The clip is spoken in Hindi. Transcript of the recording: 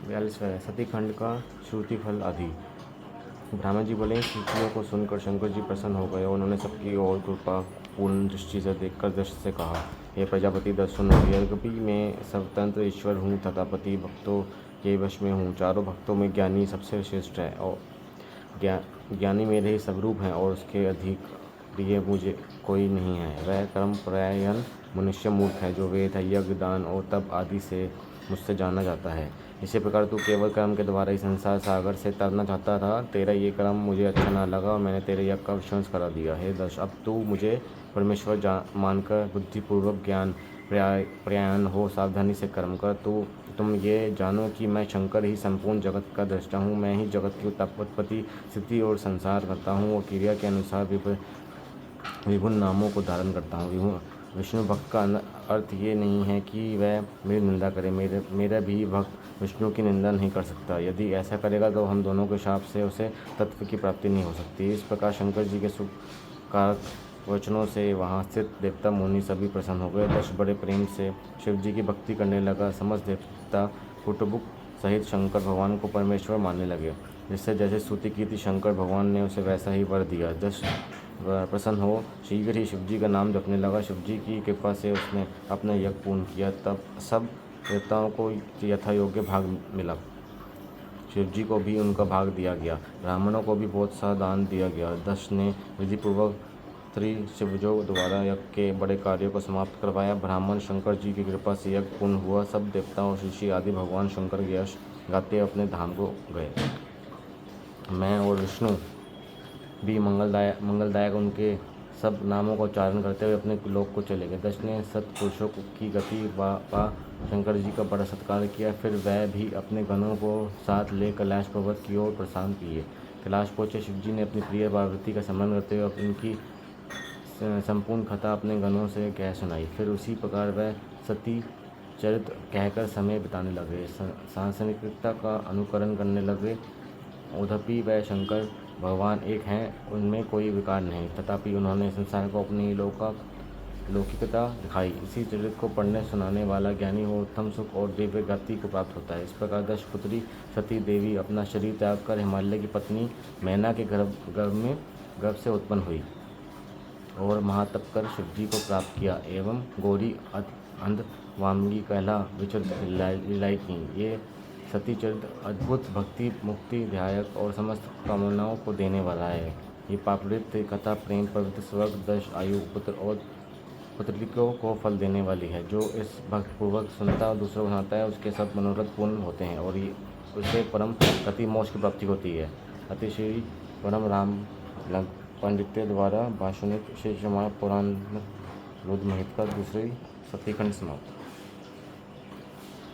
42वां सती खंड का श्रुति फल आदि। ब्राह्मण जी बोले, स्तुतियों को सुनकर शंकर जी प्रसन्न हो गए और उन्होंने सबकी ओर कृपा पूर्ण दृष्टि से देखकर दक्ष से कहा, हे प्रजापति दक्ष, सुनो, यद्यपि मैं स्वतंत्र ईश्वर हूँ तथा पति भक्तों के वश में हूँ, चारों भक्तों में ज्ञानी सबसे श्रेष्ठ है और ज्ञानी मेरे ही स्वरूप हैं और उसके अधिक प्रिय मुझे कोई नहीं है। वह कर्मपरायण मनुष्य मूर्ख है जो वेद, यज्ञ, दान और तप आदि से मुझसे जाना जाता है। इसी प्रकार तू केवल कर्म के द्वारा ही संसार सागर से तरना चाहता था। तेरा ये कर्म मुझे अच्छा ना लगा और मैंने तेरे यज्ञ का विध्वंस करा दिया। हे दक्ष, अब तू मुझे परमेश्वर मानकर बुद्धिपूर्वक ज्ञान प्रयाण हो, सावधानी से कर्म कर। तुम ये जानो कि मैं शंकर ही संपूर्ण जगत का दृष्टा हूँ। मैं ही जगत की उत्पत्ति, स्थिति और संसार करता हूँ और क्रिया के अनुसार विभिन्न नामों को धारण करता हूँ। विष्णु भक्त का अर्थ ये नहीं है कि वह मेरी निंदा करे। मेरा भी भक्त विष्णु की निंदा नहीं कर सकता। यदि ऐसा करेगा तो हम दोनों के शाप से उसे तत्व की प्राप्ति नहीं हो सकती। इस प्रकार शंकर जी के सुखकारक वचनों से वहाँ स्थित देवता मुनि सभी प्रसन्न हो गए। दक्ष बड़े प्रेम से शिव जी की भक्ति करने लगा। समस्त देवता कुटुंब सहित शंकर भगवान को परमेश्वर मानने लगे। जिससे जैसे स्तुति की थी शंकर भगवान ने उसे वैसा ही वर दिया। दक्ष प्रसन्न हो शीघ्र ही शिवजी का नाम जपने लगा। शिवजी की कृपा से उसने अपना यज्ञ पूर्ण किया। तब सब देवताओं को यथा योग्य भाग मिला। शिवजी को भी उनका भाग दिया गया। ब्राह्मणों को भी बहुत सा दान दिया गया। दक्ष ने विधिपूर्वक शिवजों द्वारा यज्ञ के बड़े कार्यों को समाप्त करवाया। ब्राह्मण शंकर जी की कृपा से यज्ञ पूर्ण हुआ। सब देवताओं ऋषि आदि भगवान शंकर के यश गाते अपने धाम को गए। मैं और विष्णु भी मंगलदायक उनके सब नामों का उच्चारण करते हुए अपने लोक को चले गए। दक्ष ने सत्पुरुषों की गति पा शंकर जी का बड़ा सत्कार किया। फिर वह भी अपने गणों को साथ ले कैलाश पर्वत की ओर प्रस्थान किए। कैलाश पहुँचे शिवजी ने अपनी प्रिय पार्वती का स्मरण करते हुए उनकी संपूर्ण कथा अपने गणों से कह सुनाई। फिर उसी प्रकार वह सती चरित्र कहकर समय बिताने लगे, सांसारिकता का अनुकरण करने लगे। उधपि वह शंकर भगवान एक हैं, उनमें कोई विकार नहीं, तथापि उन्होंने संसार को अपनी लौकिकता दिखाई। इसी चरित्र को पढ़ने सुनाने वाला ज्ञानी हो उत्तम सुख और दिव्य गति को प्राप्त होता है। इस प्रकार दशपुत्री सती देवी अपना शरीर त्याग कर हिमालय की पत्नी मैना के गर्भ से उत्पन्न हुई और महातप कर शिवजी को प्राप्त किया एवं गौरी अंध वामगी कहला विचरित लीलाई की। ये सती चरित्र अद्भुत भक्ति मुक्ति ध्यायक और समस्त कामनाओं को देने वाला है। ये पापड़ित कथा प्रेम पवित्र स्वर्ग दश आयु पुत्र और पुत्रियों को फल देने वाली है। जो इस भक्तपूर्वक सुनता और दूसरों को सुनाता है उसके सब मनोरथ पूर्ण होते हैं और उसे परम गति मोक्ष की प्राप्ति होती है। अतिश्री परम राम पंडित्य द्वारा भाषणित श्री रामायण पुराण रुद्र महित का दूसरी सती खंड समाप्त।